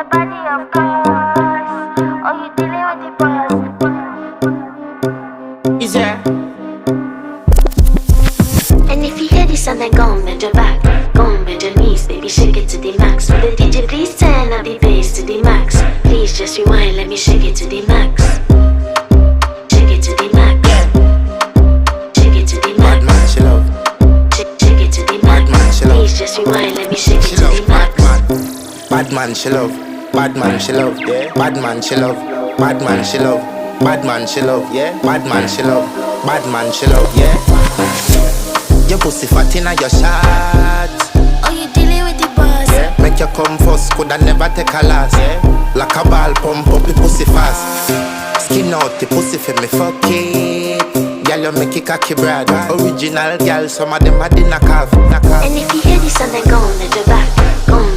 your body, of course. Oh, you dealing with the boss. Is there? And if you hear this and then go on bend your back, go on bend your knees, baby shake it to the max. With the DJ please turn up the bass to the max. Please just rewind, let me shake it to the max. Shake it to the max. Shake it to the max. Bad man, she love. Shake it to the max. Bad man, she love. Please just rewind, let me shake it She to love. the max. Bad man, she love. Bad man, she love. Yeah. Bad man, she love. Bad man, she love. Bad man, she love. Yeah. Bad man, she love. Bad man, she love. Yeah. Your pussy fat inna your shot. Oh, you dealing with the boss. Yeah. Make you come first, coulda never take a last. Yeah. Like a ball pump up the pussy fast. Skin out the pussy for me fuck it. Girl, you make it cocky brad. Original girl, some of them a dinner calf. And if you hear this and then go on bend your back, go on